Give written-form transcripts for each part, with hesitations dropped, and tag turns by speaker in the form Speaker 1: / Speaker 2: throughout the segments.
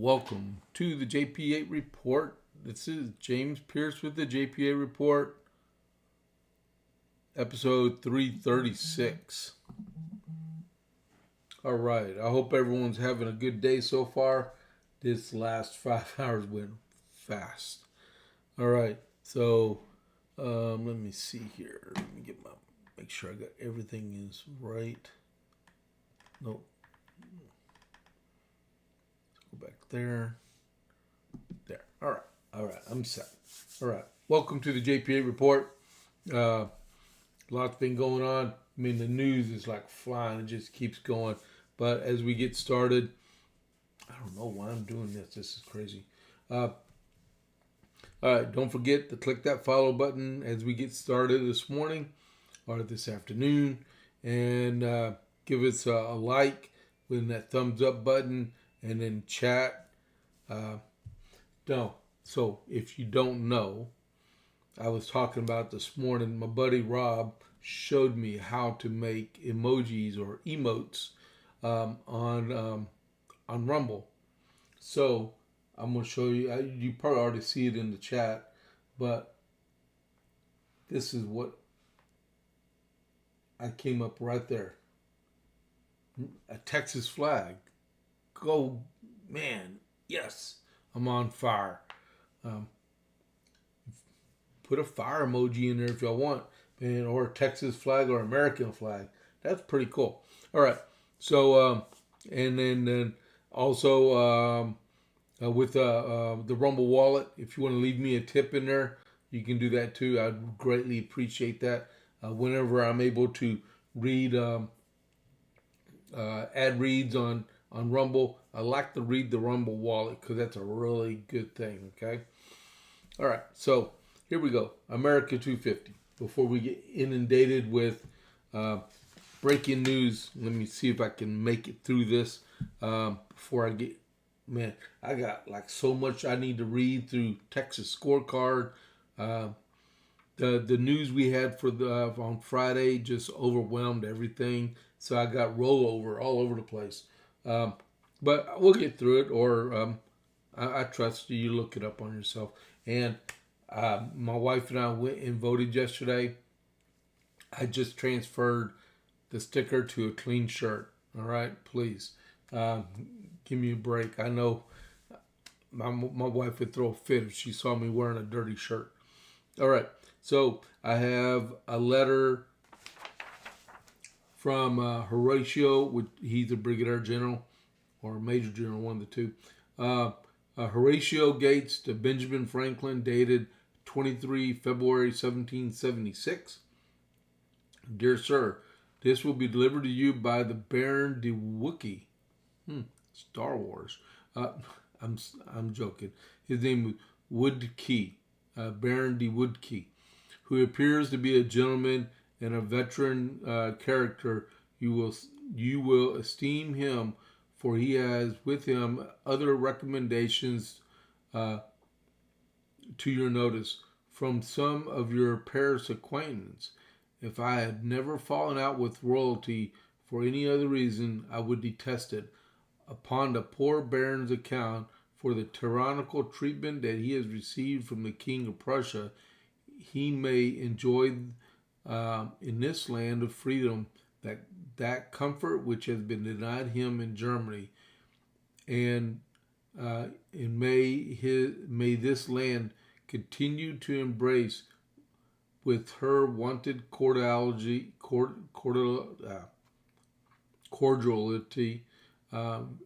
Speaker 1: Welcome to the JP8 report. This is James Pierce with the JP8 report, episode 336. All right, I hope everyone's having a good day so far. This last 5 hours went fast. All right, so let me see here. Let me make sure I got everything is right. Nope. Go back there. There. All right. I'm set. All right. Welcome to the JPA report. Lots been going on. I mean, the news is like flying. It just keeps going. But as we get started, I don't know why I'm doing this. This is crazy. All right. Don't forget to click that follow button as we get started this morning or this afternoon. And give us a like with that thumbs up button. And then chat. So if you don't know, I was talking about this morning, my buddy Rob showed me how to make emojis or emotes on Rumble. So I'm going to show you. You probably already see it in the chat, but this is what I came up right there. A Texas flag. Go, man, yes, I'm on fire. Put a fire emoji in there if y'all want, man, or a Texas flag or American flag. That's pretty cool. All right, so and then also with the Rumble wallet, if you want to leave me a tip in there, you can do that too. I'd greatly appreciate that. Whenever I'm able to read ad reads on Rumble, I like to read the Rumble wallet because that's a really good thing, okay? All right, so here we go. America 250. Before we get inundated with breaking news, let me see if I can make it through this before I get... Man, I got like so much I need to read through Texas scorecard. The news we had for on Friday just overwhelmed everything, so I got rollover all over the place. But we'll get through it, or I trust you look it up on yourself. And my wife and I went and voted yesterday. I just transferred the sticker to a clean shirt. All right, please give me a break. I know my wife would throw a fit if she saw me wearing a dirty shirt. All right, so I have a letter from Horatio, which he's a brigadier general or major general, one of the two. Horatio Gates to Benjamin Franklin, dated 23 February 1776. Dear sir, this will be delivered to you by the Baron de Wookie. Star Wars. I'm joking. His name was Woodkey, Baron de Woodkey, who appears to be a gentleman and a veteran character. You will esteem him, for he has with him other recommendations to your notice from some of your Paris acquaintance. If I had never fallen out with royalty for any other reason, I would detest it. Upon the poor baron's account for the tyrannical treatment that he has received from the King of Prussia, he may enjoy in this land of freedom that comfort which has been denied him in Germany, and may this land continue to embrace with her wonted cordiality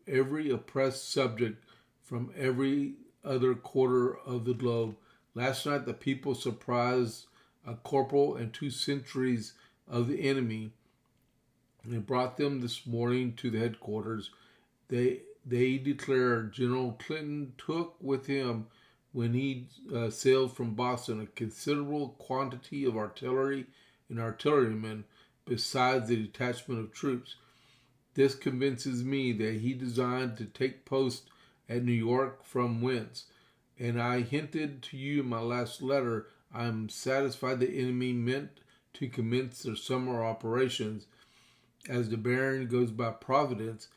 Speaker 1: every oppressed subject from every other quarter of the globe. Last night the people surprised a corporal and 2 sentries of the enemy, and brought them this morning to the headquarters. They declare General Clinton took with him, when he sailed from Boston, a considerable quantity of artillery and artillerymen, besides the detachment of troops. This convinces me that he designed to take post at New York, from whence, and I hinted to you in my last letter, I am satisfied the enemy meant to commence their summer operations, as the Baron goes by Providence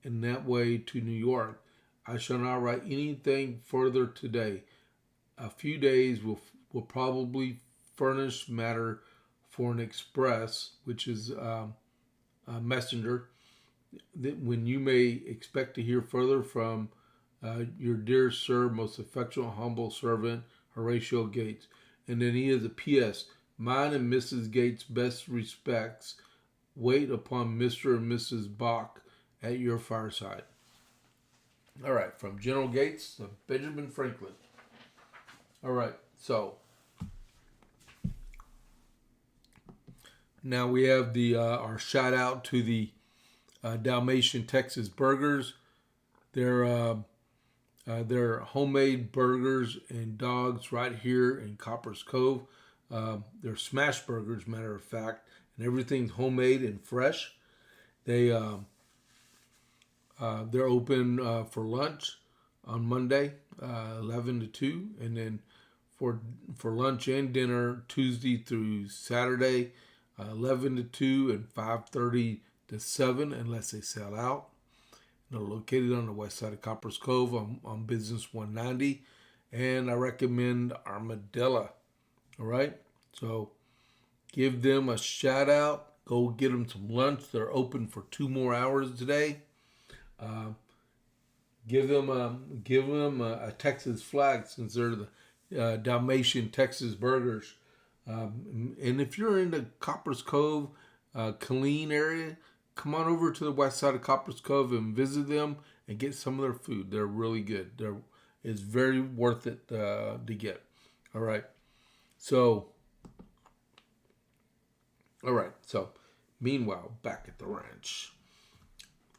Speaker 1: in that way to New York. I shall not write anything further today. A few days will probably furnish matter for an express, which is a messenger, that when you may expect to hear further from your dear sir, most affectionate, humble servant, Horatio Gates. And then he has a P.S. Mine and Mrs. Gates' best respects. Wait upon Mr. and Mrs. Bach at your fireside. All right, from General Gates to Benjamin Franklin. All right, so now we have the our shout out to the Dalmatian Texas Burgers. They're homemade burgers and dogs right here in Copper's Cove. They're smash burgers, matter of fact, and everything's homemade and fresh. They're open for lunch on Monday, 11 to 2, and then for lunch and dinner Tuesday through Saturday, 11 to 2 and 5:30 to 7, unless they sell out. They're located on the west side of Copper's Cove on Business 190, and I recommend Armadillo. All right, so give them a shout out. Go get them some lunch. They're open for 2 more hours today. Give them a Texas flag, since they're the Dalmatian Texas Burgers. And if you're in the Copper's Cove, Killeen area, come on over to the west side of Copper's Cove and visit them and get some of their food. They're really good. It's very worth it to get. All right. So meanwhile, back at the ranch,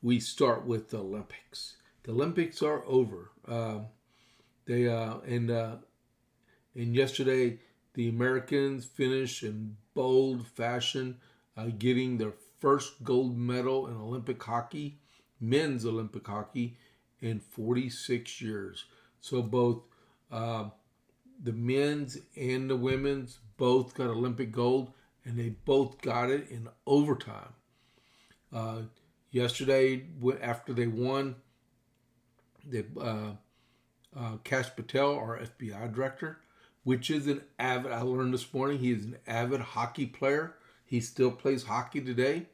Speaker 1: we start with the Olympics. The Olympics are over. And yesterday, the Americans finished in bold fashion, getting their first gold medal in Olympic hockey, men's Olympic hockey, in 46 years. So both the men's and the women's both got Olympic gold, and they both got it in overtime. Yesterday, after they won, Kash Patel, our FBI director, which is I learned this morning, he is an avid hockey player. He still plays hockey today.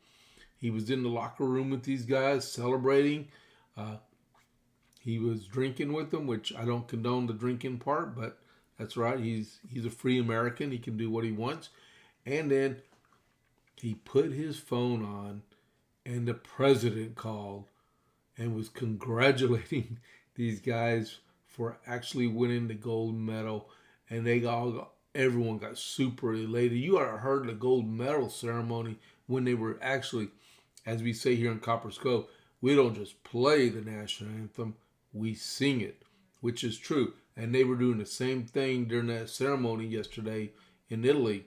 Speaker 1: He was in the locker room with these guys celebrating. He was drinking with them, which I don't condone the drinking part, but that's right. He's a free American. He can do what he wants. And then he put his phone on, and the president called and was congratulating these guys for actually winning the gold medal. And everyone got super elated. You ought to have heard the gold medal ceremony when they were actually, as we say here in Copper's Cove, we don't just play the national anthem, we sing it, which is true. And they were doing the same thing during that ceremony yesterday in Italy.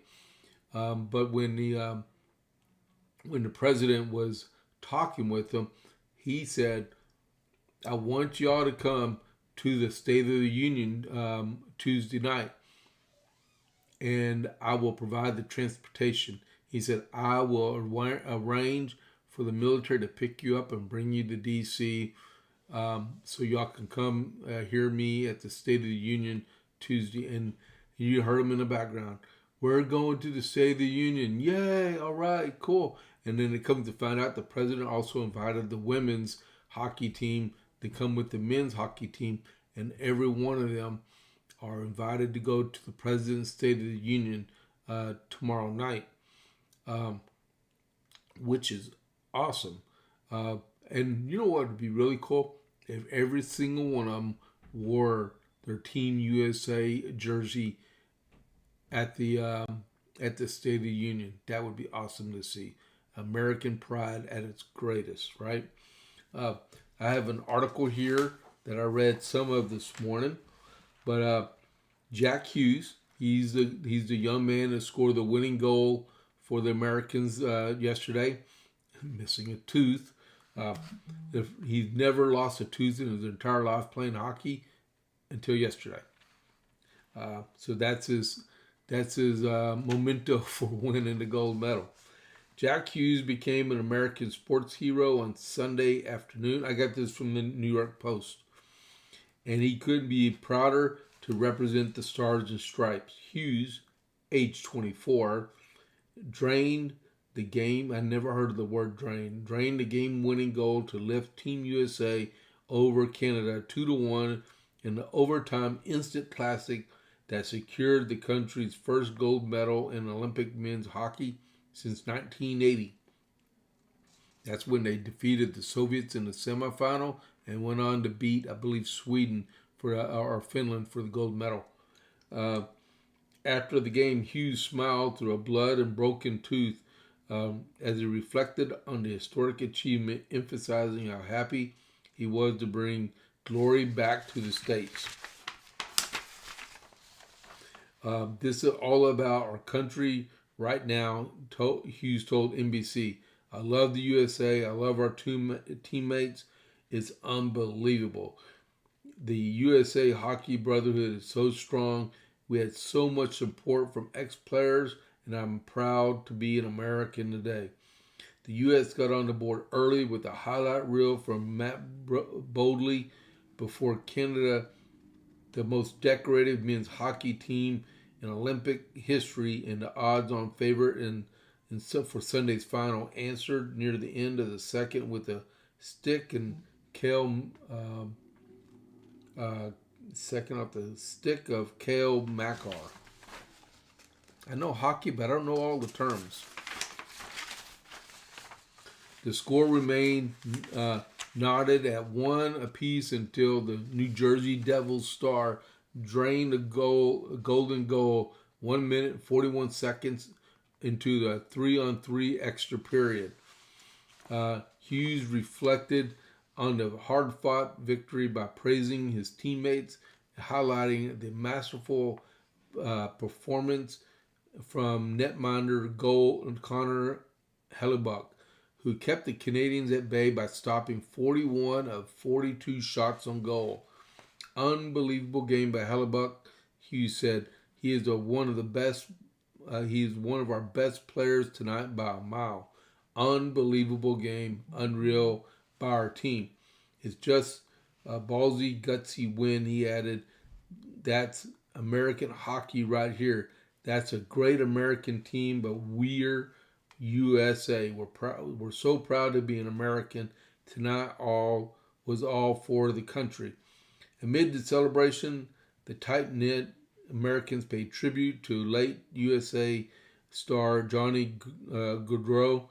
Speaker 1: But when the president was talking with them, he said, I want y'all to come to the State of the Union Tuesday night, and I will provide the transportation. He said, I will arrange for the military to pick you up and bring you to D.C. So y'all can come hear me at the State of the Union Tuesday. And you heard him in the background. We're going to the State of the Union. Yay, all right, cool. And then it comes to find out the president also invited the women's hockey team to come with the men's hockey team. And every one of them are invited to go to the President's State of the Union tomorrow night, which is awesome. And you know what would be really cool? If every single one of them wore their Team USA jersey at the State of the Union. That would be awesome to see. American pride at its greatest, right? I have an article here that I read some of this morning, but Jack Hughes, he's the young man that scored the winning goal for the Americans yesterday, missing a tooth. He's never lost a tooth in his entire life playing hockey until yesterday. So that's his memento for winning the gold medal. Jack Hughes became an American sports hero on Sunday afternoon. I got this from the New York Post. and he couldn't be prouder to represent the Stars and Stripes. Hughes, age 24, drained the game. I never heard of the word drain. Drained the game-winning goal to lift Team USA over Canada 2-1 in the overtime instant classic that secured the country's first gold medal in Olympic men's hockey since 1980. That's when they defeated the Soviets in the semifinal and went on to beat, I believe, Sweden or Finland for the gold medal. After the game, Hughes smiled through a blood and broken tooth as he reflected on the historic achievement, emphasizing how happy he was to bring glory back to the States. This is all about our country right now, Hughes told NBC. I love the USA. I love our teammates. It's unbelievable. The USA Hockey Brotherhood is so strong. We had so much support from ex-players, and I'm proud to be an American today. The U.S. got on the board early with a highlight reel from Matt Bodley before Canada, the most decorated men's hockey team in Olympic history and the odds-on favorite for Sunday's final, answered near the end of the second with a stick and Cale second off the stick of Cale Makar. I know hockey, but I don't know all the terms. The score remained knotted at 1 apiece until the New Jersey Devils star drained a golden goal 1 minute and 41 seconds into the 3-on-3 extra period. Hughes reflected on the hard-fought victory by praising his teammates, highlighting the masterful performance from netminder Connor Hellebuyck, who kept the Canadians at bay by stopping 41 of 42 shots on goal. Unbelievable game by Hellebuyck, Hughes said. He is one of the best. He is one of our best players tonight by a mile. Unbelievable game, unreal by our team. It's just a ballsy, gutsy win, he added. That's American hockey right here. That's a great American team, but we're USA. We're proud. We're so proud to be an American. Tonight was all for the country. Amid the celebration, the tight-knit Americans paid tribute to late USA star Johnny Gaudreau,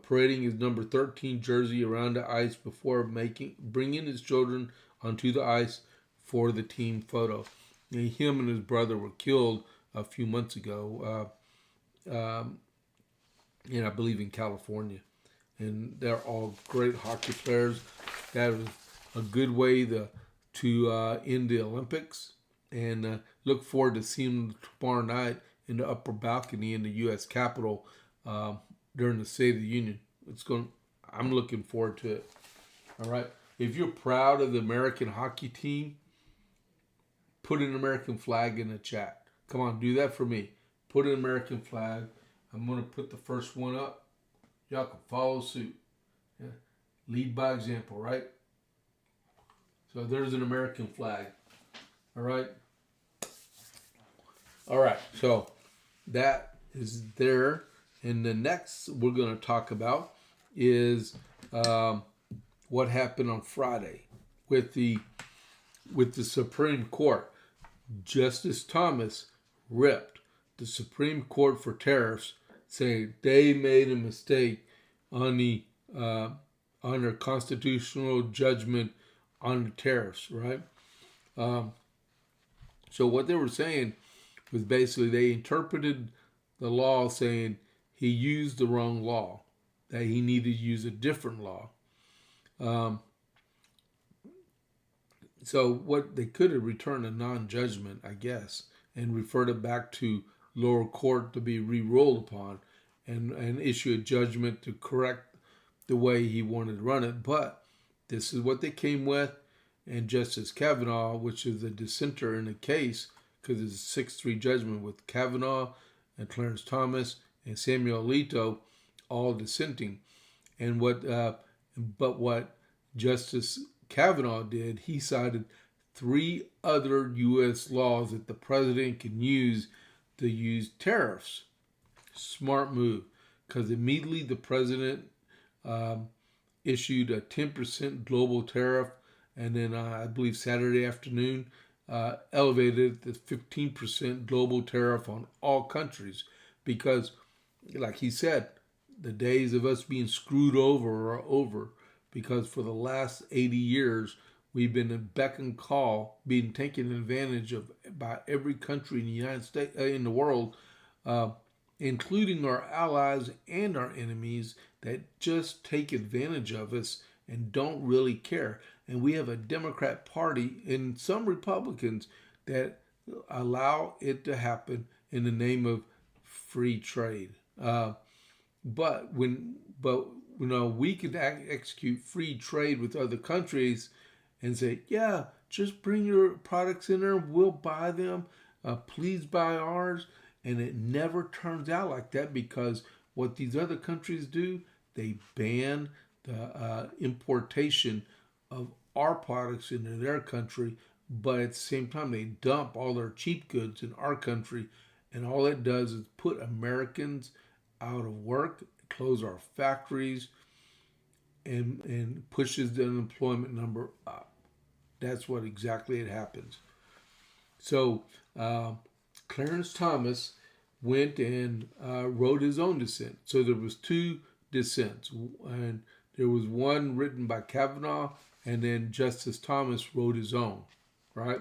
Speaker 1: parading his number 13 jersey around the ice before bringing his children onto the ice for the team photo. And him and his brother were killed a few months ago, and I believe in California. And they're all great hockey players. That was a good way to end the Olympics, and look forward to seeing them tomorrow night in the upper balcony in the U.S. Capitol during the State of the Union. I'm looking forward to it. All right. If you're proud of the American hockey team, put an American flag in the chat. Come on, do that for me. Put an American flag. I'm going to put the first one up. Y'all can follow suit. Yeah. Lead by example, right? So there's an American flag. All right. All right. So that is there. And the next we're going to talk about is what happened on Friday with the Supreme Court. Justice Thomas ripped the Supreme Court for tariffs, saying they made a mistake on their constitutional judgment on the tariffs, right? So what they were saying was basically they interpreted the law saying he used the wrong law, that he needed to use a different law. So what they could have returned a non-judgment, I guess, and referred it back to lower court to be re-rolled upon and issue a judgment to correct the way he wanted to run it. But this is what they came with, and Justice Kavanaugh, which is a dissenter in the case, because it's a 6-3 judgment with Kavanaugh and Clarence Thomas and Samuel Alito all dissenting. But what Justice Kavanaugh did, he sided 3 other U.S. laws that the president can use to use tariffs. Smart move, because immediately the president issued a 10% global tariff, and then I believe Saturday afternoon elevated the 15% global tariff on all countries, because, like he said, the days of us being screwed over are over, because for the last 80 years, we've been a beck and call, being taken advantage of by every country in the United States, in the world, including our allies and our enemies, that just take advantage of us and don't really care. And we have a Democrat Party and some Republicans that allow it to happen in the name of free trade. But we can execute free trade with other countries and say, yeah, just bring your products in there, we'll buy them. Please buy ours. And it never turns out like that, because what these other countries do, they ban the importation of our products into their country, but at the same time they dump all their cheap goods in our country, and all it does is put Americans out of work, close our factories, and pushes the unemployment number up. That's what exactly it happens. So Clarence Thomas went and wrote his own dissent. So there was 2 dissents, and there was one written by Kavanaugh, and then Justice Thomas wrote his own, right?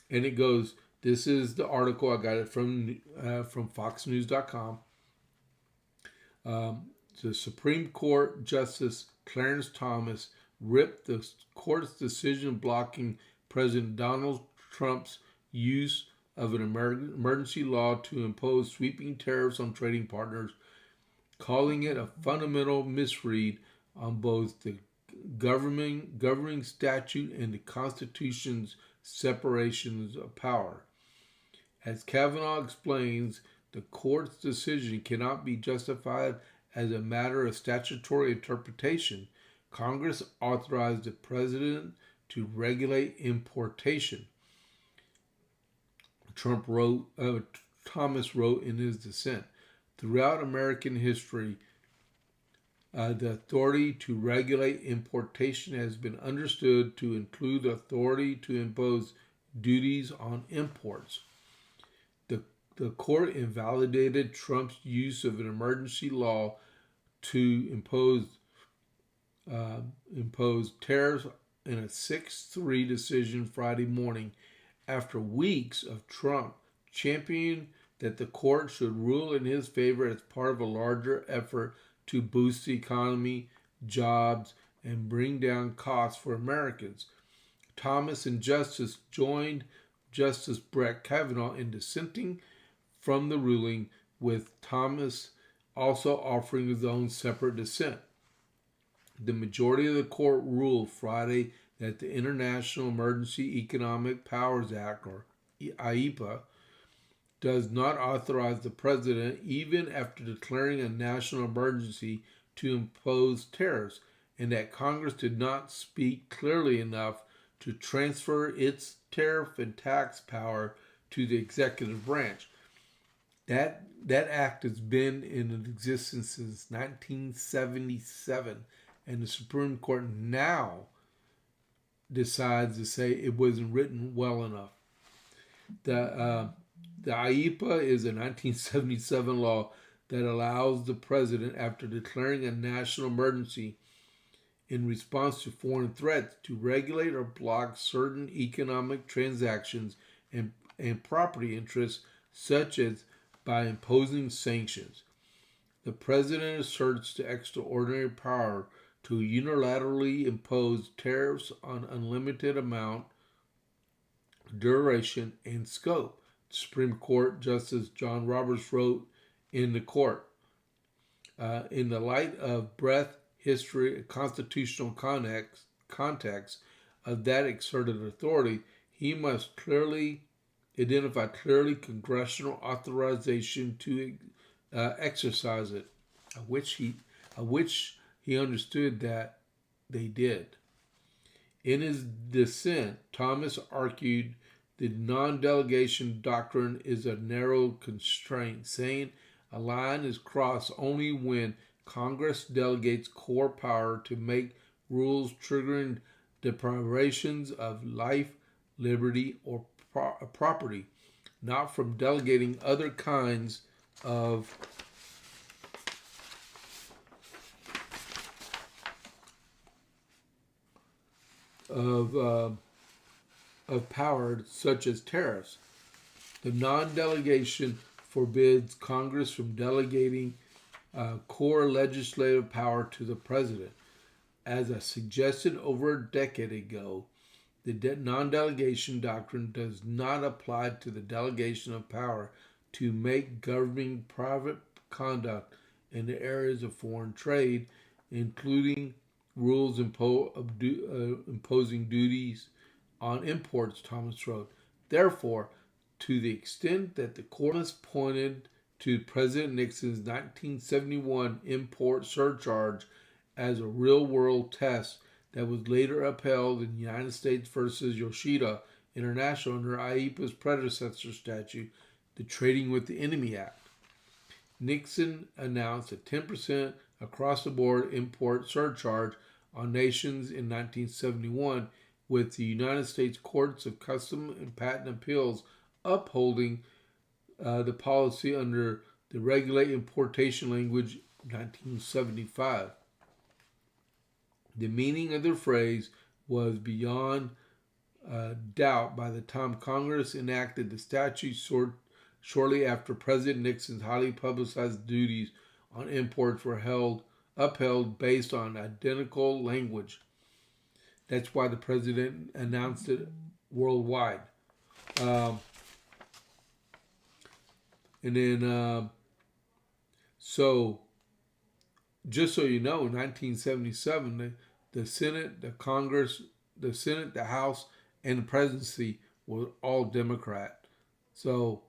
Speaker 1: And it goes, this is the article, I got it from foxnews.com. The Supreme Court Justice Clarence Thomas ripped the court's decision blocking President Donald Trump's use of an emergency law to impose sweeping tariffs on trading partners, calling it a fundamental misread on both the governing statute and the Constitution's separations of power. As Kavanaugh explains, the court's decision cannot be justified as a matter of statutory interpretation. Congress authorized the president to regulate importation. Thomas wrote in his dissent, throughout American history, the authority to regulate importation has been understood to include authority to impose duties on imports. The court invalidated Trump's use of an emergency law to impose tariffs in a 6-3 decision Friday morning, after weeks of Trump championing that the court should rule in his favor as part of a larger effort to boost the economy, jobs, and bring down costs for Americans. Thomas and Justice joined Justice Brett Kavanaugh in dissenting from the ruling, with Thomas also offering his own separate dissent. The majority of the court ruled Friday that the International Emergency Economic Powers Act, or IEPA, does not authorize the president, even after declaring a national emergency, to impose tariffs, and that Congress did not speak clearly enough to transfer its tariff and tax power to the executive branch. That act has been in existence since 1977, and the Supreme Court now decides to say it wasn't written well enough. The IEPA is a 1977 law that allows the president, after declaring a national emergency in response to foreign threats, to regulate or block certain economic transactions and property interests, such as by imposing sanctions. The president asserts the extraordinary power to unilaterally impose tariffs on unlimited amount, duration, and scope. Supreme Court Justice John Roberts wrote in the court, in the light of breadth, history, and constitutional context of that exerted authority, he must identify clearly congressional authorization to exercise it, which he understood that they did. In his dissent, Thomas argued the non-delegation doctrine is a narrow constraint, saying a line is crossed only when Congress delegates core power to make rules triggering deprivations of life, liberty, or property, not from delegating other kinds of power, such as tariffs. The non-delegation forbids Congress from delegating core legislative power to the president. As I suggested over a decade ago, the non-delegation doctrine does not apply to the delegation of power to make governing private conduct in the areas of foreign trade, including rules imposing duties on imports, Thomas wrote. Therefore, to the extent that the court has pointed to President Nixon's 1971 import surcharge as a real-world test that was later upheld in United States versus Yoshida International under IEEPA's predecessor statute, the Trading with the Enemy Act. Nixon announced a 10% across-the-board import surcharge on nations in 1971, with the United States Courts of Custom and Patent Appeals upholding the policy under the Regulate Importation language 1975. The meaning of the phrase was beyond doubt by the time Congress enacted the statute shortly after President Nixon's highly publicized duties on imports were upheld based on identical language. That's why the president announced it worldwide. So just so you know, in 1977, the Senate, the Congress, the Senate, the House, and the presidency were all Democrat. So,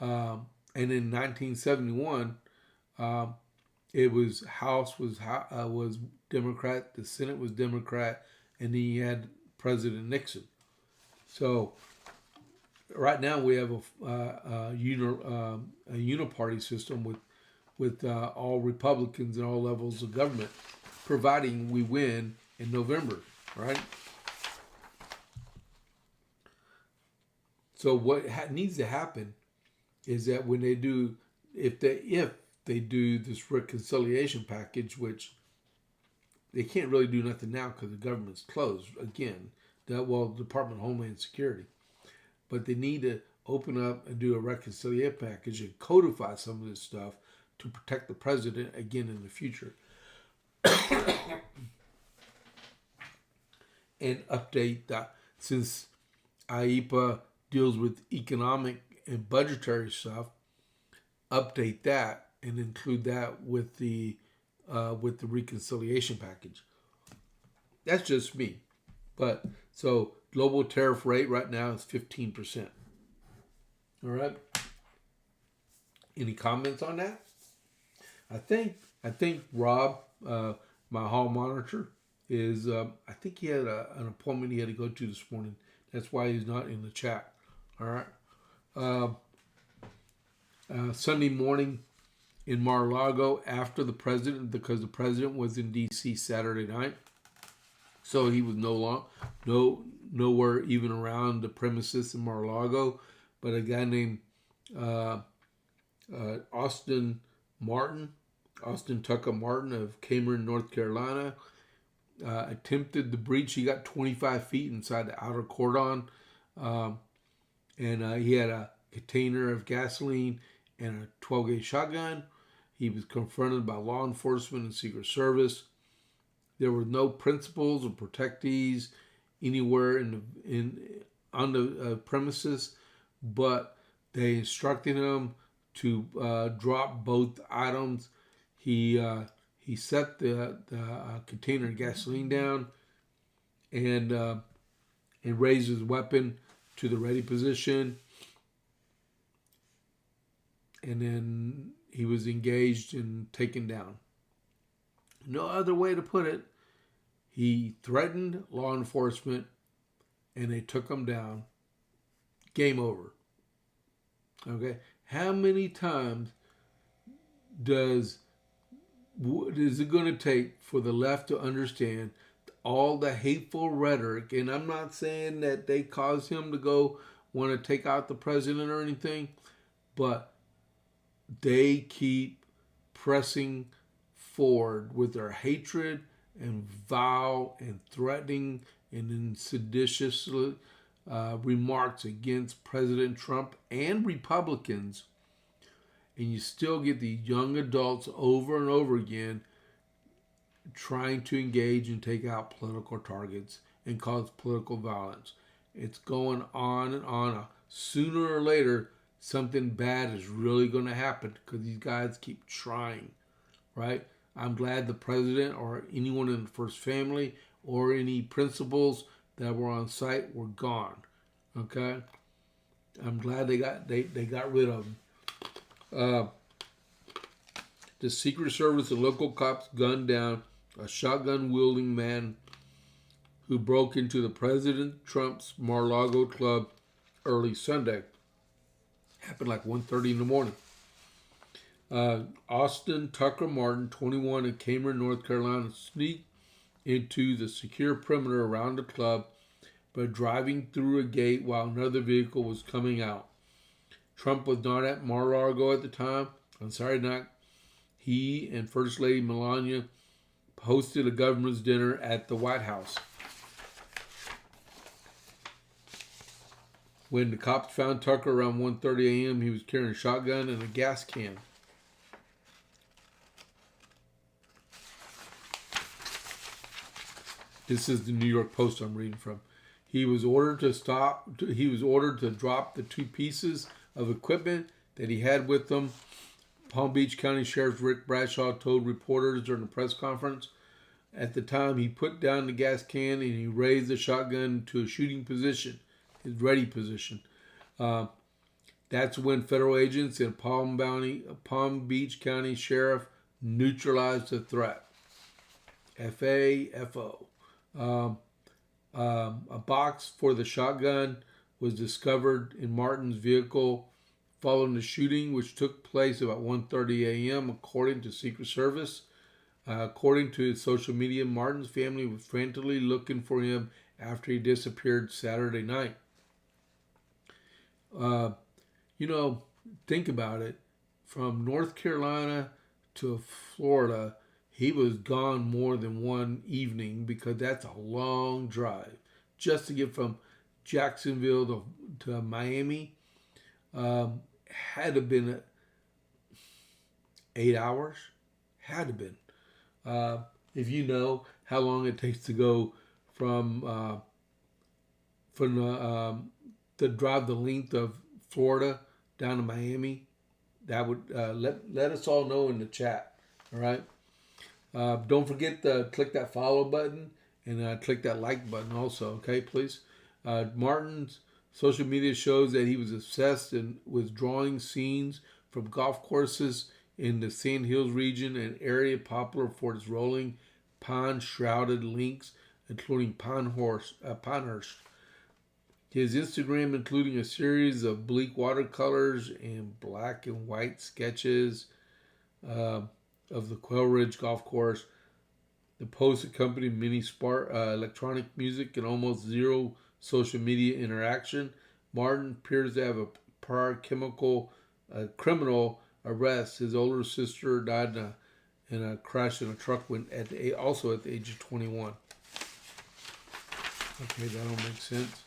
Speaker 1: and in 1971, it was House was Democrat, the Senate was Democrat, and then you had President Nixon. So, right now we have a uniparty system with all Republicans and all levels of government, providing we win in November, right? So what needs to happen is that when they do, if they do this reconciliation package, which they can't really do nothing now because the government's closed again, Department of Homeland Security, but they need to open up and do a reconciliation package and codify some of this stuff to protect the president again in the future. And update that, since IEEPA deals with economic and budgetary stuff, update that and include that with the reconciliation package. That's just me. But so global tariff rate right now is 15%. All right. Any comments on that? I think Rob, my hall monitor, is I think he had an appointment he had to go to this morning. That's why he's not in the chat. All right. Sunday morning in Mar-a-Lago after the president, because the president was in D.C. Saturday night, so he was nowhere even around the premises in Mar-a-Lago. But a guy named Austin Tucker Martin of Cameron, North Carolina, attempted the breach. He got 25 feet inside the outer cordon, and he had a container of gasoline and a 12-gauge shotgun. He was confronted by law enforcement and Secret Service. There were no principals or protectees anywhere on the premises, but they instructed him to drop both items. He set the container of gasoline down and raised his weapon to the ready position. And then he was engaged and taken down. No other way to put it. He threatened law enforcement, and they took him down. Game over. Okay? How many times is it going to take for the left to understand all the hateful rhetoric? And I'm not saying that they caused him to go want to take out the president or anything, but they keep pressing forward with their hatred and vile and threatening and then seditious remarks against President Trump and Republicans. And you still get these young adults over and over again trying to engage and take out political targets and cause political violence. It's going on and on. Sooner or later, something bad is really going to happen because these guys keep trying, right? I'm glad the president or anyone in the first family or any principals that were on site were gone, okay? I'm glad they got rid of them. The Secret Service and local cops gunned down a shotgun-wielding man who broke into the President Trump's Mar-a-Lago club early Sunday. Happened like 1:30 in the morning. Austin Tucker Martin, 21, in Cameron, North Carolina, sneaked into the secure perimeter around the club by driving through a gate while another vehicle was coming out. Trump was not at Mar-a-Lago at the time. On Saturday night, he and First Lady Melania hosted a governor's dinner at the White House. When the cops found Tucker around 1:30 a.m., he was carrying a shotgun and a gas can. This is the New York Post I'm reading from. He was ordered to drop the two pieces of equipment that he had with him. Palm Beach County Sheriff Rick Bradshaw told reporters during a press conference. At the time, he put down the gas can and he raised the shotgun to a shooting position, his ready position. That's when federal agents and Palm Beach County Sheriff neutralized the threat. FAFO. A box for the shotgun was discovered in Martin's vehicle following the shooting, which took place about 1:30 a.m., according to Secret Service. According to his social media, Martin's family was frantically looking for him after he disappeared Saturday night. Think about it. From North Carolina to Florida, he was gone more than one evening because that's a long drive. Just to get from Jacksonville to Miami had to have been 8 hours. Had to have been. If you know how long it takes to go from to drive the length of Florida down to Miami, that would let us all know in the chat. All right. Don't forget to click that follow button and click that like button also. Okay, please. Martin's social media shows that he was obsessed with drawing scenes from golf courses in the Sand Hills region, an area popular for its rolling pond-shrouded links, including Pinehurst. His Instagram, including a series of bleak watercolors and black and white sketches of the Quail Ridge Golf Course. The post accompanied many electronic music and almost zero social media interaction. Martin appears to have a prior criminal arrest. His older sister died in a crash in a truck also at the age of 21. Okay, that don't make sense.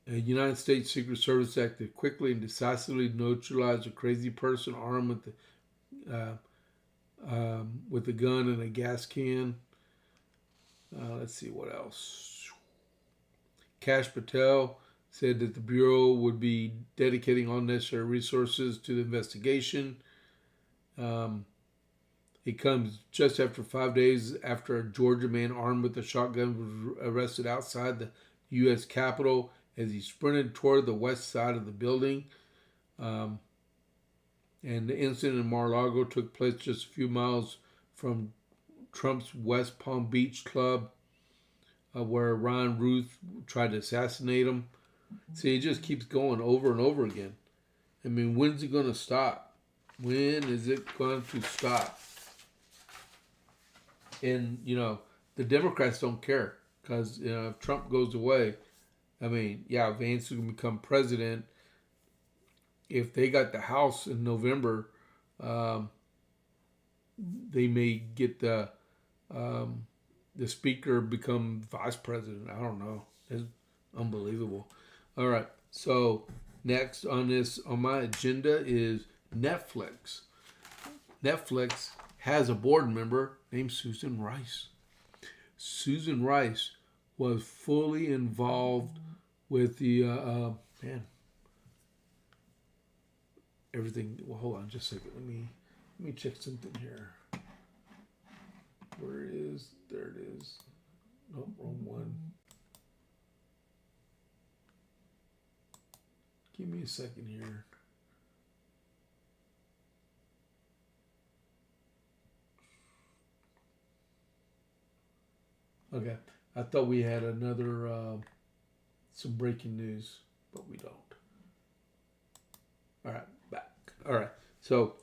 Speaker 1: A United States Secret Service acted quickly and decisively neutralized a crazy person armed with a gun and a gas can. Let's see what else. Kash Patel said that the Bureau would be dedicating all necessary resources to the investigation. It comes just after 5 days after a Georgia man armed with a shotgun was arrested outside the U.S. Capitol as he sprinted toward the west side of the building. And the incident in Mar-a-Lago took place just a few miles from Trump's West Palm Beach club, where Ron Ruth tried to assassinate him. See, it just keeps going over and over again. I mean, when's it going to stop? When is it going to stop? And, the Democrats don't care because, if Trump goes away, I mean, yeah, Vance is going to become president. If they got the House in November, they may get the Speaker become vice president. I don't know. It's unbelievable. All right. So next on my agenda is Netflix. Netflix has a board member named Susan Rice. Susan Rice was fully involved with the everything. Well, hold on just a second. Let me check something here. There it is. Nope, wrong one. Give me a second here. Okay, I thought we had another some breaking news, but we don't. All right, back. All right, so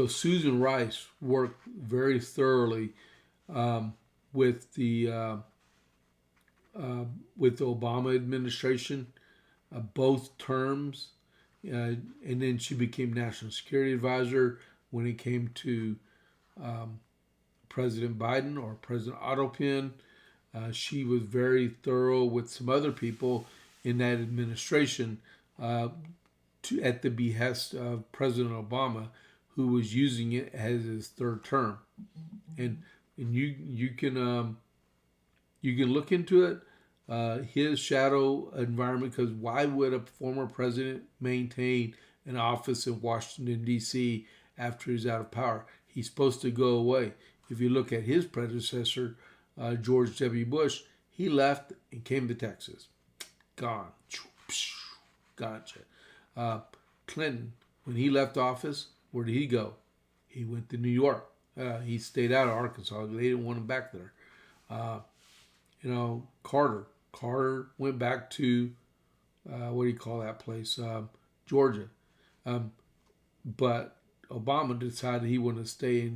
Speaker 1: Susan Rice worked very thoroughly with the Obama administration, both terms, and then she became National Security Advisor when it came to President Biden or President Otto Penn. She was very thorough with some other people in that administration at the behest of President Obama, who was using it as his third term. And you can look into it, his shadow environment, because why would a former president maintain an office in Washington, D.C. after he's out of power? He's supposed to go away. If you look at his predecessor, George W. Bush, he left and came to Texas. Gone. Gotcha. Clinton, when he left office, where did he go? He went to New York. He stayed out of Arkansas. They didn't want him back there. Carter went back to, what do you call that place? Georgia. But Obama decided he wanted to stay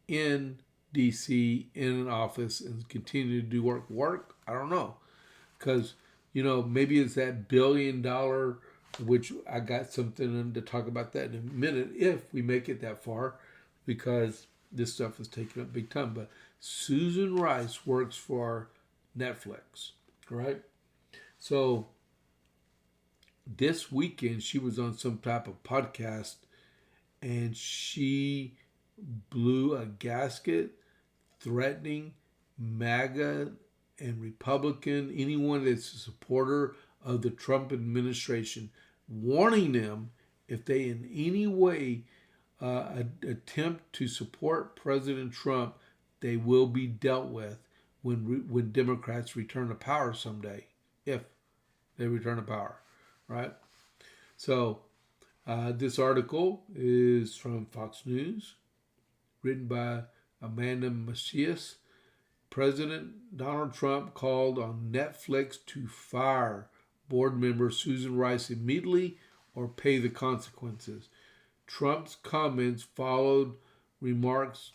Speaker 1: in D.C. in an office and continue to do work. I don't know. Because, maybe it's that $1 billion, which I got something to talk about that in a minute if we make it that far, because this stuff is taking up big time. But Susan Rice works for Netflix, right? So this weekend she was on some type of podcast and she blew a gasket threatening MAGA and Republican, anyone that's a supporter of the Trump administration, warning them if they in any way attempt to support President Trump, they will be dealt with when Democrats return to power someday, if they return to power, right? So this article is from Fox News, written by Amanda Macias. President Donald Trump called on Netflix to fire board member Susan Rice immediately or pay the consequences. Trump's comments followed remarks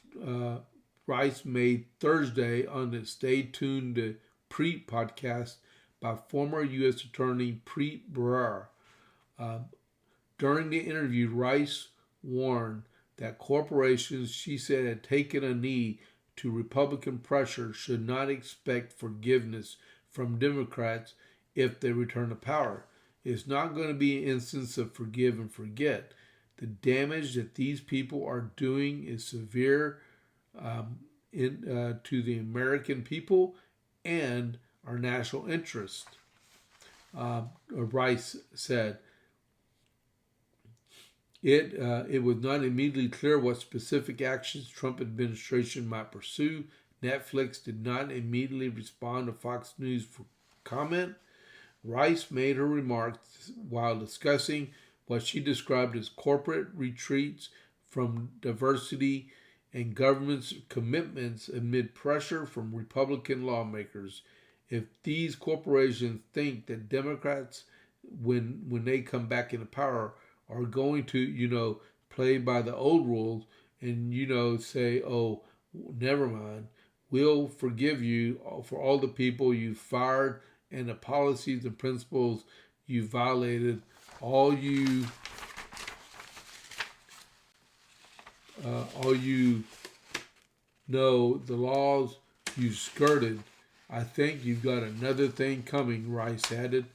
Speaker 1: Rice made Thursday on the Stay Tuned to Preet podcast by former U.S. Attorney Preet Bharara. During the interview, Rice warned that corporations, she said, had taken a knee to Republican pressure should not expect forgiveness from Democrats if they return to power. It's not going to be an instance of forgive and forget. The damage that these people are doing is severe to the American people and our national interest, Rice said. It was not immediately clear what specific actions Trump administration might pursue. Netflix did not immediately respond to Fox News for comment. Rice made her remarks while discussing what she described as corporate retreats from diversity and government's commitments amid pressure from Republican lawmakers. If these corporations think that Democrats, when they come back into power, are going to, play by the old rules and, say, oh, never mind, we'll forgive you for all the people you fired and the policies and principles you violated, all you the laws you skirted. I think you've got another thing coming, Rice added.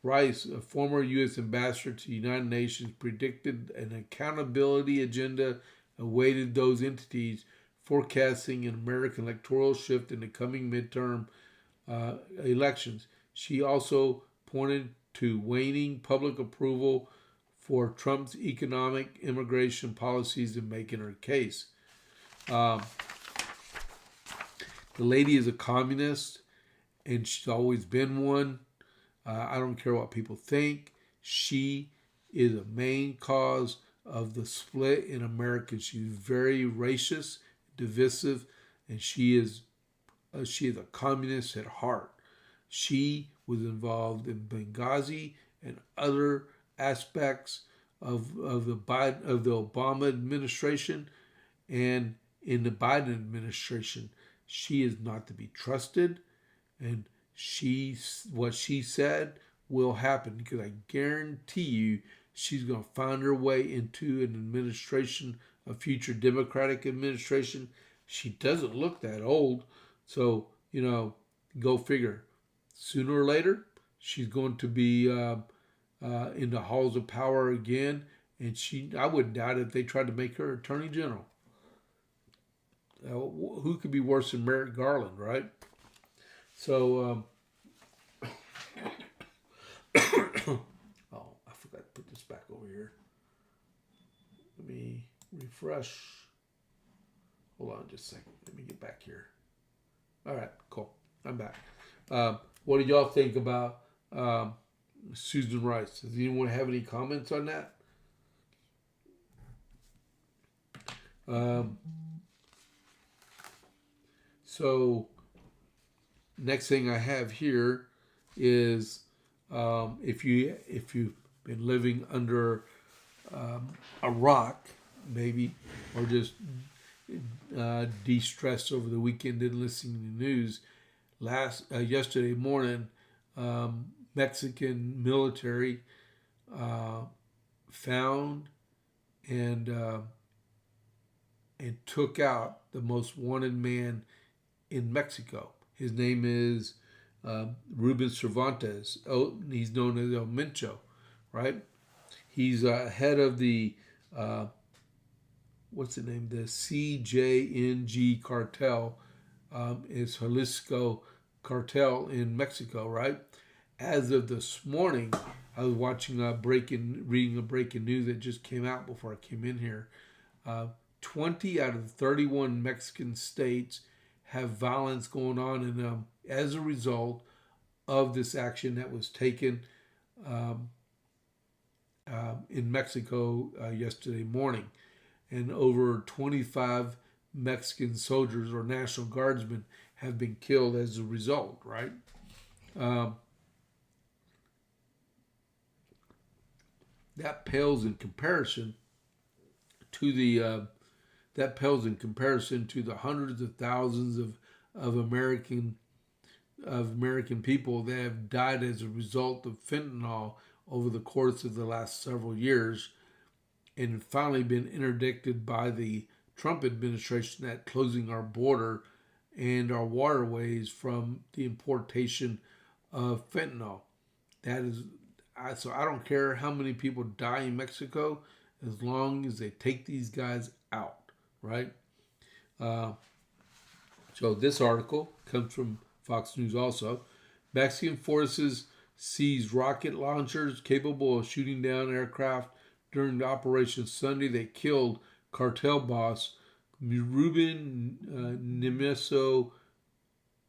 Speaker 1: Rice, a former U.S. ambassador to the United Nations, predicted an accountability agenda awaited those entities, forecasting an American electoral shift in the coming midterm elections. She also pointed to waning public approval for Trump's economic immigration policies in making her case. The lady is a communist, and she's always been one. I don't care what people think. She is a main cause of the split in America. She's very racist, divisive, and she is a communist at heart. She was involved in Benghazi and other aspects of the Obama administration, and in the Biden administration. She is not to be trusted, and what she said will happen, because I guarantee you she's going to find her way into an administration, a future Democratic administration. She doesn't look that old, so go figure. Sooner or later, she's going to be in the halls of power again, and I wouldn't doubt it if they tried to make her Attorney General. Who could be worse than Merrick Garland, right? So, oh, I forgot to put this back over here. Let me refresh. Hold on just a second. Let me get back here. All right, cool. I'm back. What do y'all think about Susan Rice? Does anyone have any comments on that? So, next thing I have here is if you've been living under a rock, maybe, or just de-stressed over the weekend and listening to the news. Yesterday morning, Mexican military found and took out the most wanted man in Mexico. His name is Ruben Cervantes. Oh, he's known as El Mencho, right? He's head of the what's the name? The CJNG cartel. Is Jalisco cartel in Mexico, right? As of this morning, I was watching reading a breaking news that just came out before I came in here. 20 out of 31 Mexican states have violence going on in them as a result of this action that was taken in Mexico yesterday morning. And over 25 Mexican soldiers or National Guardsmen have been killed as a result, right? That pales in comparison to the hundreds of thousands of American people that have died as a result of fentanyl over the course of the last several years, and finally been interdicted by the Trump administration at closing our border and our waterways from the importation of fentanyl. So I don't care how many people die in Mexico, as long as they take these guys out, right? So this article comes from Fox News also. Mexican forces seized rocket launchers capable of shooting down aircraft during the operation Sunday. They killed cartel boss Ruben Nemeso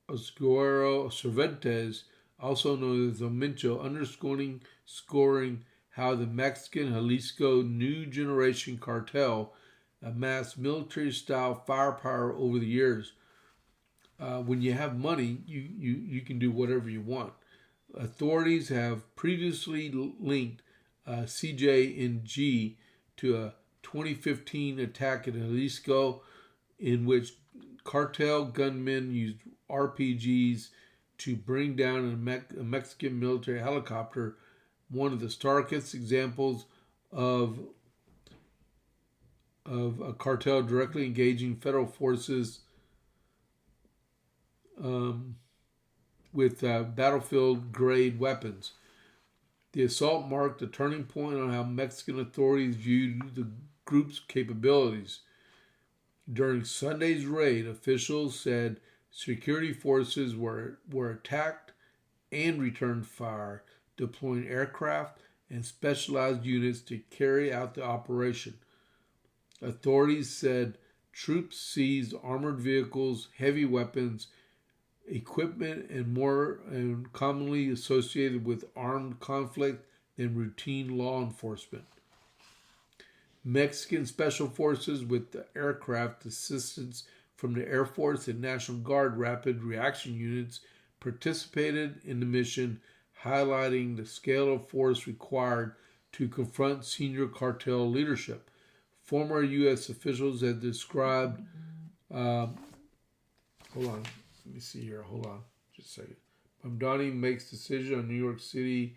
Speaker 1: Osguero Cervantes, also known as the Mincho, underscoring how the Mexican Jalisco New Generation Cartel amassed military-style firepower over the years. When you have money, you can do whatever you want. Authorities have previously linked CJNG to a 2015 attack in Jalisco in which cartel gunmen used RPGs to bring down a Mexican military helicopter, one of the starkest examples of a cartel directly engaging federal forces with battlefield-grade weapons. The assault marked a turning point on how Mexican authorities viewed the group's capabilities. During Sunday's raid, officials said security forces were attacked and returned fire, deploying aircraft and specialized units to carry out the operation. Authorities said troops seized armored vehicles, heavy weapons, equipment, and commonly associated with armed conflict than routine law enforcement. Mexican special forces with the aircraft assistance from the Air Force and National Guard rapid reaction units participated in the mission, highlighting the scale of force required to confront senior cartel leadership. Former U.S. officials had described, hold on, let me see here, hold on, just a second. Mamdani makes decision on New York City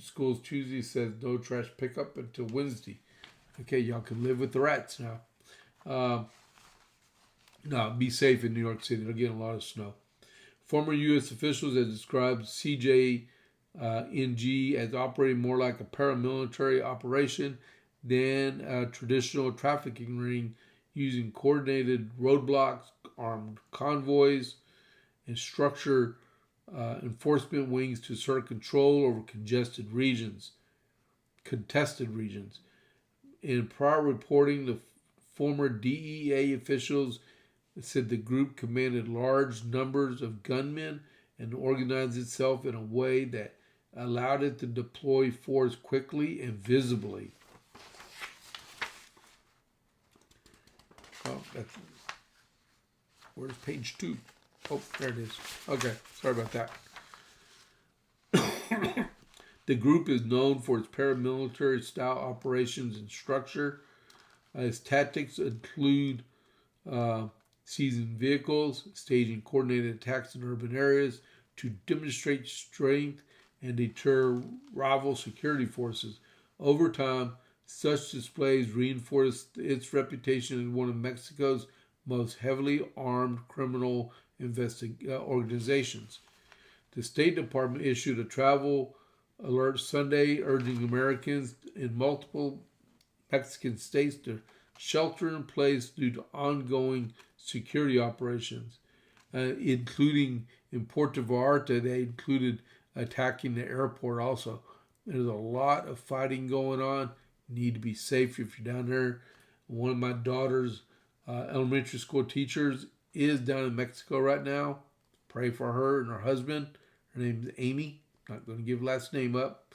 Speaker 1: schools Tuesday, says no trash pickup until Wednesday. Okay, y'all can live with the rats now. No, be safe in New York City. They're getting a lot of snow. Former U.S. officials have described CJNG as operating more like a paramilitary operation than a traditional trafficking ring, using coordinated roadblocks, armed convoys, and structured enforcement wings to assert control over contested regions. In prior reporting, the former DEA officials said the group commanded large numbers of gunmen and organized itself in a way that allowed it to deploy force quickly and visibly. Oh, where's page 2? Oh, there it is. Okay, sorry about that. The group is known for its paramilitary style operations and structure. Its tactics include seizing vehicles, staging coordinated attacks in urban areas to demonstrate strength and deter rival security forces. Over time, such displays reinforced its reputation as one of Mexico's most heavily armed criminal organizations. The State Department issued a travel alert Sunday urging Americans in multiple Mexican states to shelter in place due to ongoing security operations, including in Puerto Vallarta. They included attacking the airport also. There's a lot of fighting going on. You need to be safe if you're down there. One of my daughter's elementary school teachers is down in Mexico right now. Pray for her and her husband. Her name is Amy. Not going to give last name up.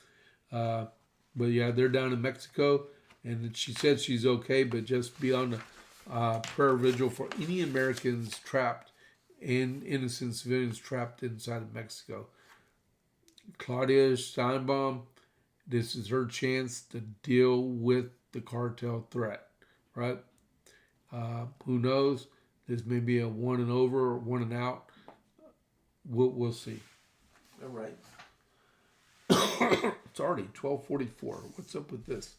Speaker 1: But yeah, they're down in Mexico. And she said she's okay, but just be on the prayer vigil for any Americans trapped and innocent civilians trapped inside of Mexico. Claudia Steinbaum, this is her chance to deal with the cartel threat, right? Who knows? This may be a one and over or one and out. We'll see. All right. It's already 12:44. What's up with this?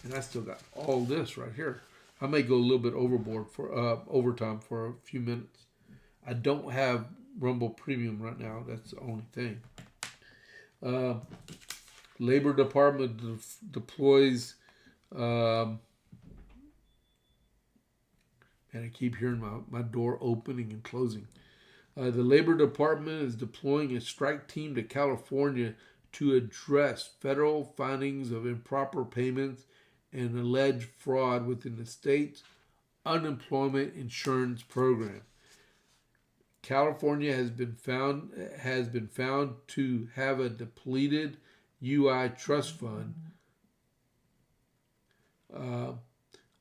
Speaker 1: And I still got all this right here. I may go a little bit overboard for overtime for a few minutes. I don't have Rumble Premium right now. That's the only thing. Labor Department deploys. And I keep hearing my door opening and closing. The Labor Department is deploying a strike team to California to address federal findings of improper payments and alleged fraud within the state's unemployment insurance program. California has been found to have a depleted UI trust fund uh,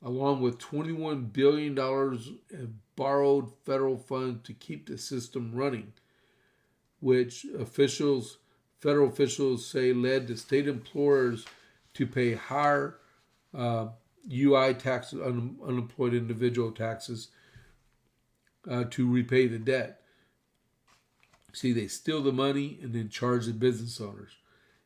Speaker 1: along with $21 billion of borrowed federal funds to keep the system running, which federal officials say led to state employers to pay higher UI taxes, unemployed individual taxes, to repay the debt. See, they steal the money and then charge the business owners.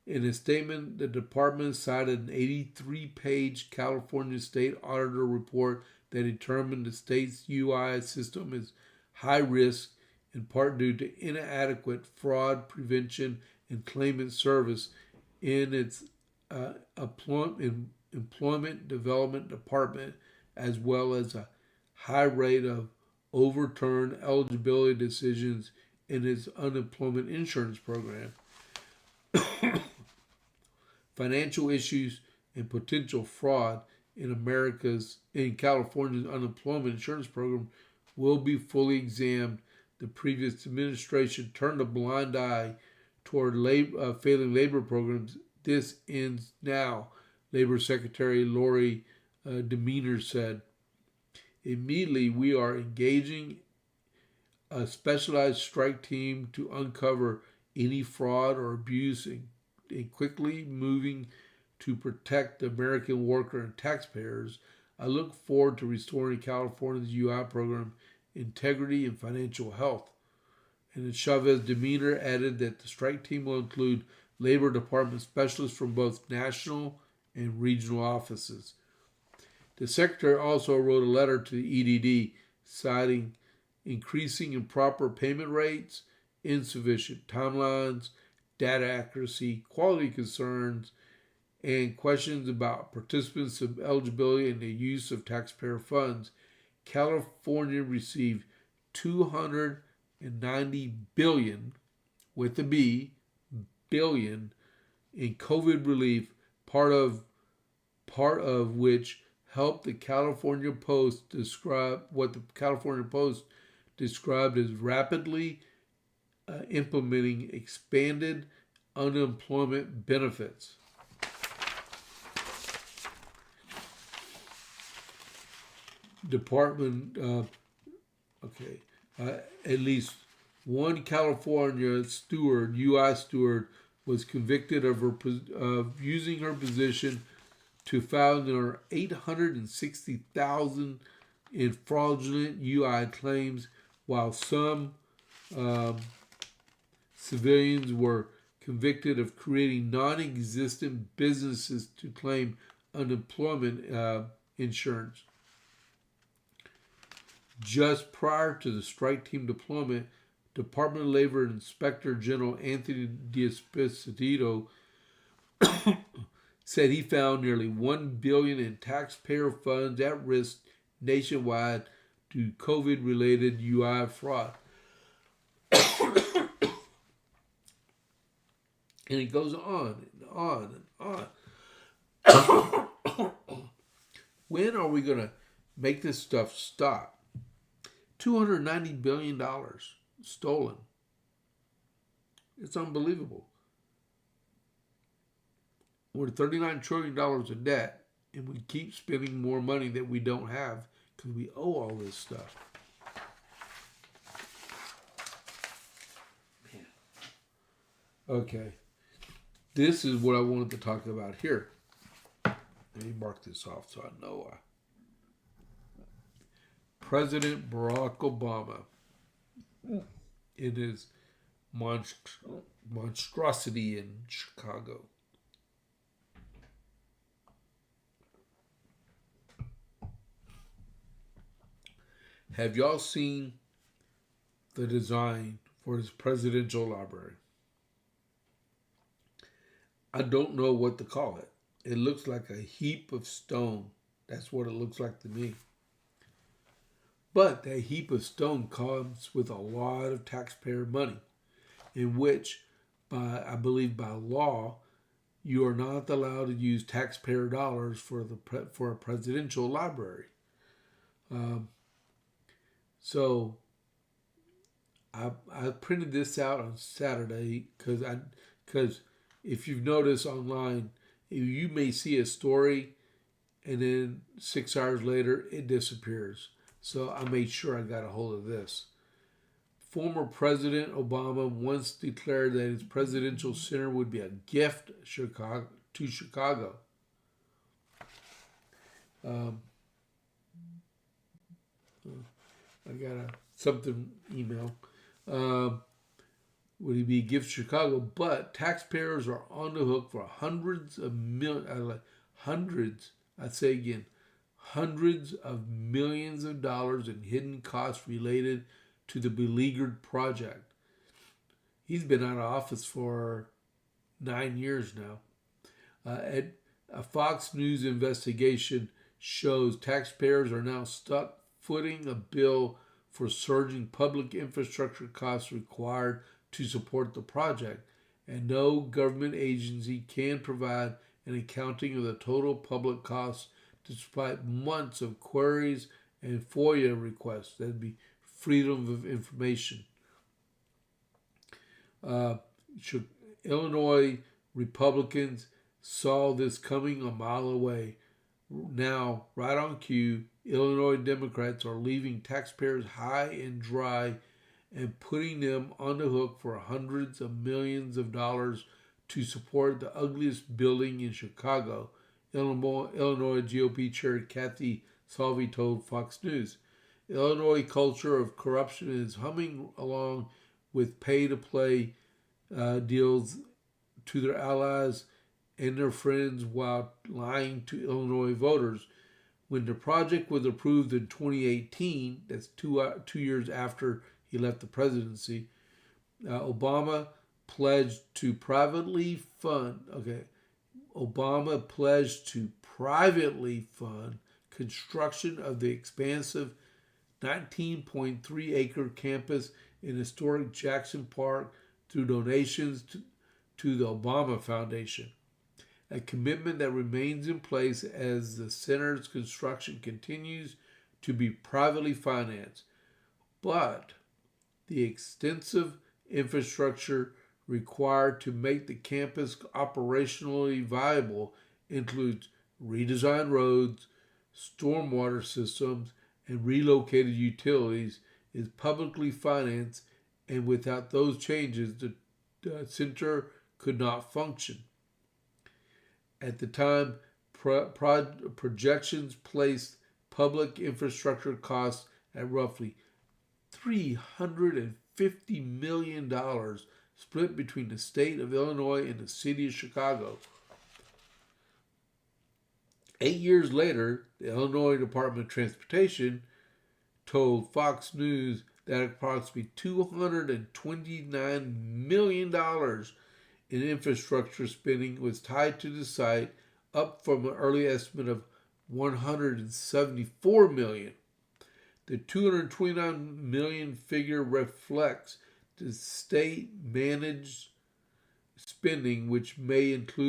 Speaker 1: In a statement, the department cited an 83-page California state auditor report that determined the state's UI system is high risk, in part due to inadequate fraud prevention and claimant service in its employment development department, as well as a high rate of overturned eligibility decisions in its unemployment insurance program. Financial issues and potential fraud in California's unemployment insurance program will be fully examined. The previous administration turned a blind eye toward failing labor programs. This ends now, Labor Secretary Lori Demeanor said. Immediately, we are engaging a specialized strike team to uncover any fraud or abuse and quickly moving to protect the American worker and taxpayers. I look forward to restoring California's UI program integrity and financial health. And Chavez Demeanor added that the strike team will include Labor Department specialists from both national and regional offices. The Secretary also wrote a letter to the EDD citing increasing improper payment rates, insufficient timelines, data accuracy, quality concerns, and questions about participants' eligibility and the use of taxpayer funds. California received $290 billion, with a B, billion, in COVID relief, part of which helped the California Post describe what the California Post described as rapidly implementing expanded unemployment benefits. At least one California UI steward, was convicted of using her position to file near $860,000 in fraudulent UI claims, while some civilians were convicted of creating non-existent businesses to claim unemployment insurance. Just prior to the strike team deployment, Department of Labor Inspector General Anthony D'Esposito said he found nearly $1 billion in taxpayer funds at risk nationwide due to COVID-related UI fraud. And it goes on and on and on. When are we going to make this stuff stop? $290 billion stolen. It's unbelievable. We're $39 trillion in debt, and we keep spending more money that we don't have because we owe all this stuff. Man. Okay. This is what I wanted to talk about here. Let me mark this off so I know. President Barack Obama, in his monstrosity in Chicago, have y'all seen the design for his presidential library? I don't know what to call it. It looks like a heap of stone. That's what it looks like to me. But that heap of stone comes with a lot of taxpayer money, in which, I believe by law, you are not allowed to use taxpayer dollars for a presidential library. So I printed this out on Saturday because if you've noticed online, you may see a story and then 6 hours later it disappears. So I made sure I got a hold of this. Former President Obama once declared that his presidential center would be a gift to Chicago. I got something email. Would he be a gift to Chicago? But taxpayers are on the hook for hundreds of millions, hundreds of millions of dollars in hidden costs related to the beleaguered project. He's been out of office for 9 years now. A Fox News investigation shows taxpayers are now stuck footing a bill for surging public infrastructure costs required to support the project, and no government agency can provide an accounting of the total public costs despite months of queries and FOIA requests. That'd be Freedom of Information. Illinois Republicans saw this coming a mile away. Now, right on cue, Illinois Democrats are leaving taxpayers high and dry and putting them on the hook for hundreds of millions of dollars to support the ugliest building in Chicago, Illinois GOP Chair Kathy Salvi told Fox News. Illinois culture of corruption is humming along with pay-to-play deals to their allies and their friends while lying to Illinois voters. When the project was approved in 2018, that's two years after he left the presidency, Obama pledged to privately fund construction of the expansive 19.3-acre campus in historic Jackson Park through donations to the Obama Foundation, a commitment that remains in place as the center's construction continues to be privately financed. But the extensive infrastructure required to make the campus operationally viable includes redesigned roads, stormwater systems, and relocated utilities, is publicly financed, and without those changes, the center could not function. At the time, projections placed public infrastructure costs at roughly $350 million, split between the state of Illinois and the city of Chicago. 8 years later, the Illinois Department of Transportation told Fox News that approximately $229 million in infrastructure spending was tied to the site, up from an early estimate of $174 million. The $229 million figure reflects the state-managed spending, which may include